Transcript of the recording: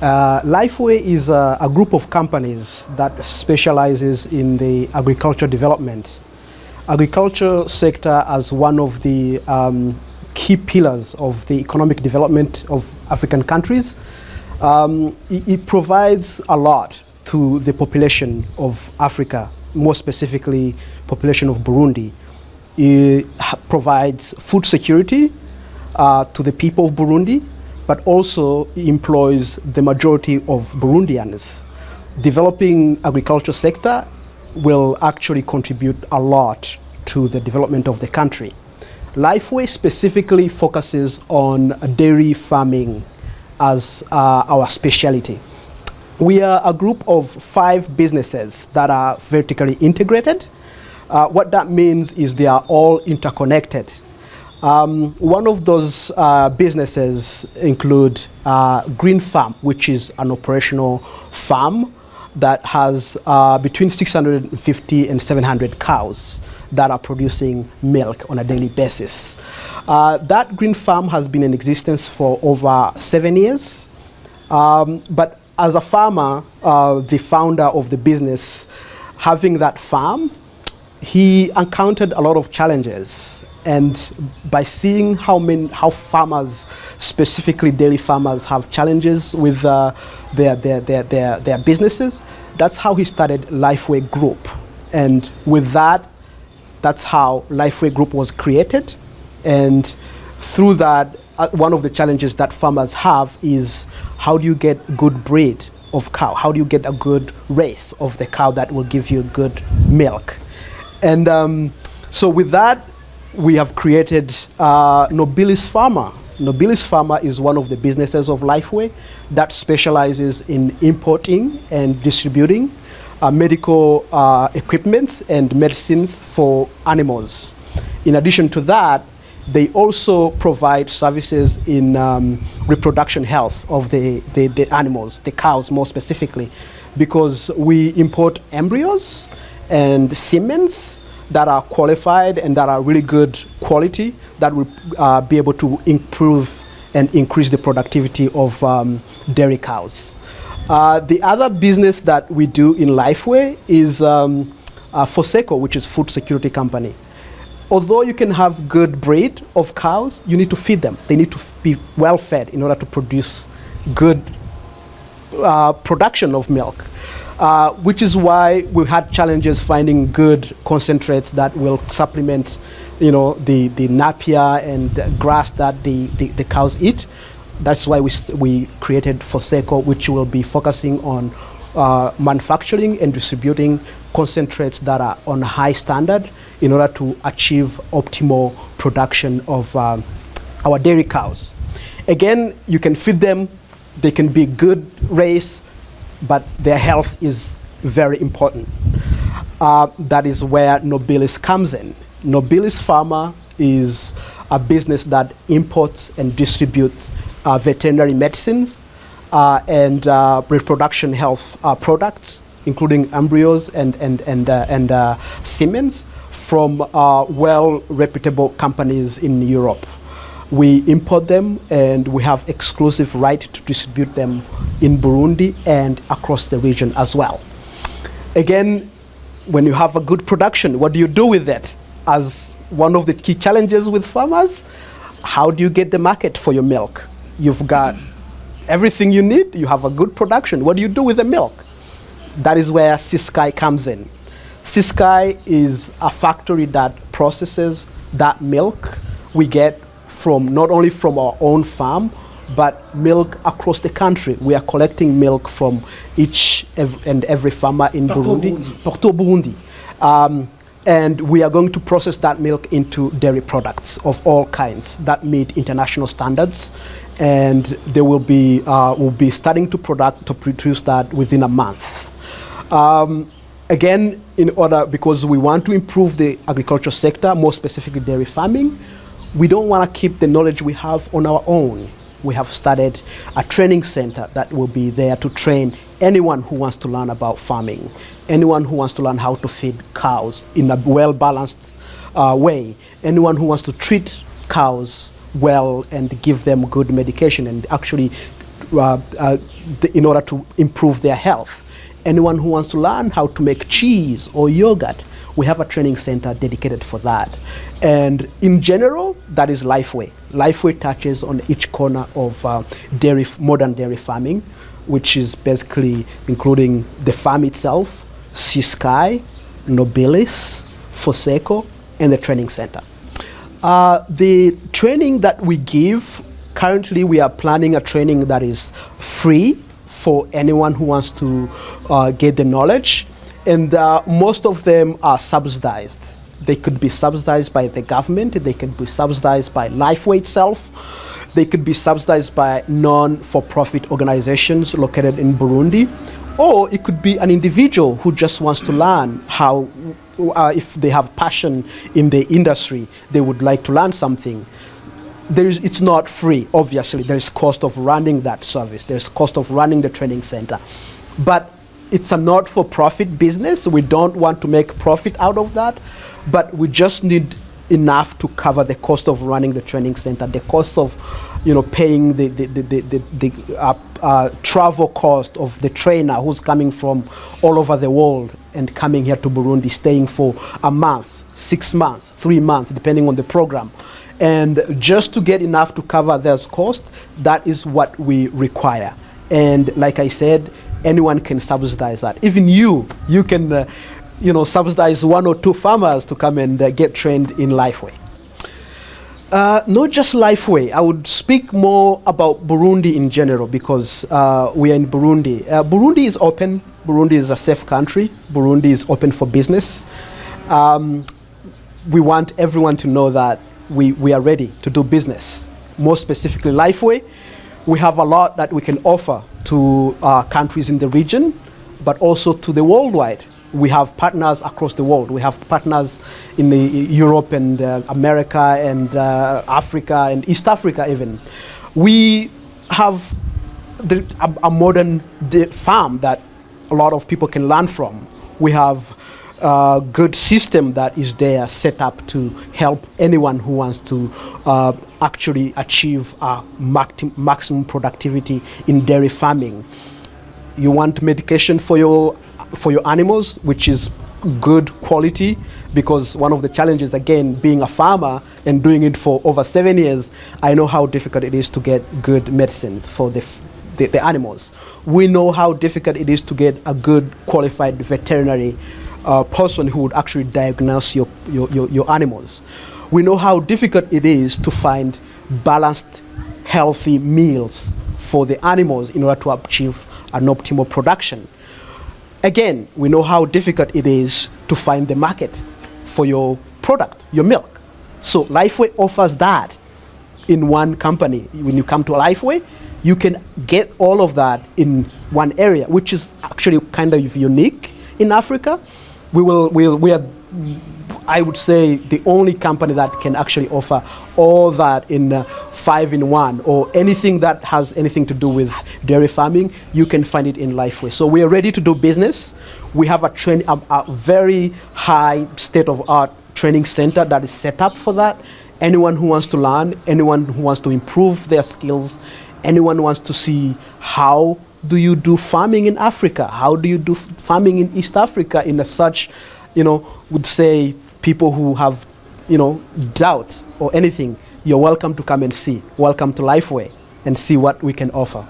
Lifeway is a group of companies that specializes in the agriculture development. Agriculture sector as one of the key pillars of the economic development of African countries. It provides a lot to the population of Africa, more specifically population of Burundi. It provides food security to the people of Burundi, but also employs the majority of Burundians. Developing agriculture sector will actually contribute a lot to the development of the country. Lifeway specifically focuses on dairy farming as our specialty. We are a group of 5 businesses that are vertically integrated. What that means is they are all interconnected. One of those businesses include Green Farm, which is an operational farm that has between 650 and 700 cows that are producing milk on a daily basis. That Green Farm has been in existence for over 7 years. But as a farmer, the founder of the business, having that farm, he encountered a lot of challenges. And by seeing how farmers, specifically dairy farmers, have challenges with their businesses, that's how he started Lifeway Group. And with that, that's how Lifeway Group was created. And through that, one of the challenges that farmers have is how do you get good breed of cow? How do you get a good race of the cow that will give you good milk? And so with that, we have created Nobilis Pharma. Nobilis Pharma is one of the businesses of Lifeway that specializes in importing and distributing medical equipments and medicines for animals. In addition to that, they also provide services in reproduction health of the animals, the cows more specifically, because we import embryos and semens that are qualified and that are really good quality that will be able to improve and increase the productivity of dairy cows. The other business that we do in Lifeway is Foseco, which is food security company. Although you can have good breed of cows, you need to feed them. They need to be well fed in order to produce good production of milk. Which is why we had challenges finding good concentrates that will supplement, the napier and grass that the cows eat. That's why we created Foseco, which will be focusing on manufacturing and distributing concentrates that are on high standard in order to achieve optimal production of our dairy cows. Again, you can feed them, they can be good race, but their health is very important. That is where Nobilis comes in. Nobilis Pharma is a business that imports and distributes veterinary medicines and reproduction health products, including embryos and semens from well-reputable companies in Europe. We import them and we have exclusive right to distribute them in Burundi and across the region as well. Again, when you have a good production, what do you do with it? As one of the key challenges with farmers, how do you get the market for your milk? You've got everything you need, you have a good production. What do you do with the milk? That is where Siskai comes in. Siskai is a factory that processes that milk we get from not only from our own farm, but milk across the country. We are collecting milk from each and every farmer in Burundi. And we are going to process that milk into dairy products of all kinds that meet international standards. And they will be starting to produce that within a month. Again, because we want to improve the agriculture sector, more specifically dairy farming, we don't want to keep the knowledge we have on our own. We have started a training center that will be there to train anyone who wants to learn about farming, anyone who wants to learn how to feed cows in a well-balanced way, anyone who wants to treat cows well and give them good medication and actually in order to improve their health. Anyone who wants to learn how to make cheese or yogurt, we have a training center dedicated for that. And in general, that is Lifeway. Lifeway touches on each corner of modern dairy farming, which is basically including the farm itself, Sky, Nobilis, Foseco, and the training center. The training that we give, currently we are planning a training that is free for anyone who wants to get the knowledge, and most of them are subsidized. They could be subsidized by the government, they could be subsidized by Lifeway itself, they could be subsidized by non-for-profit organizations located in Burundi, or it could be an individual who just wants to learn how, if they have passion in the industry, they would like to learn something. It's not free, obviously. There is cost of running that service. There's cost of running the training center. But it's a not-for-profit business. We don't want to make profit out of that, but we just need enough to cover the cost of running the training center, the cost of, paying the travel cost of the trainer who's coming from all over the world and coming here to Burundi, staying for a month, 6 months, 3 months, depending on the program. And just to get enough to cover those costs, that is what we require. And like I said, anyone can subsidize that. Even you can subsidize 1 or 2 farmers to come and get trained in Lifeway. Not just Lifeway. I would speak more about Burundi in general, because we are in Burundi. Burundi is open. Burundi is a safe country. Burundi is open for business. We want everyone to know that we are ready to do business. More specifically, Lifeway, we have a lot that we can offer to countries in the region, but also to the worldwide. We have partners across the world. We have partners in Europe and America and Africa and East Africa even. We have a modern farm that a lot of people can learn from. We have a good system that is there set up to help anyone who wants to actually achieve maximum productivity in dairy farming. You want medication for your animals, which is good quality, because one of the challenges, again, being a farmer and doing it for over 7 years, I know how difficult it is to get good medicines for the animals. We know how difficult it is to get a good qualified veterinary person who would actually diagnose your animals. We know how difficult it is to find balanced, healthy meals for the animals in order to achieve an optimal production. Again, we know how difficult it is to find the market for your product, your milk. So Lifeway offers that in one company. When you come to Lifeway, you can get all of that in one area, which is actually kind of unique in Africa. We are, I would say, the only company that can actually offer all that in 5-in-1, or anything that has anything to do with dairy farming, you can find it in Lifeway. So we are ready to do business. We have a very high state-of-art training center that is set up for that. Anyone who wants to learn, anyone who wants to improve their skills, anyone who wants to see how do you do farming in Africa? How do you do farming in East Africa in a such, would say people who have, doubt or anything, you're welcome to come and see. Welcome to Lifeway and see what we can offer.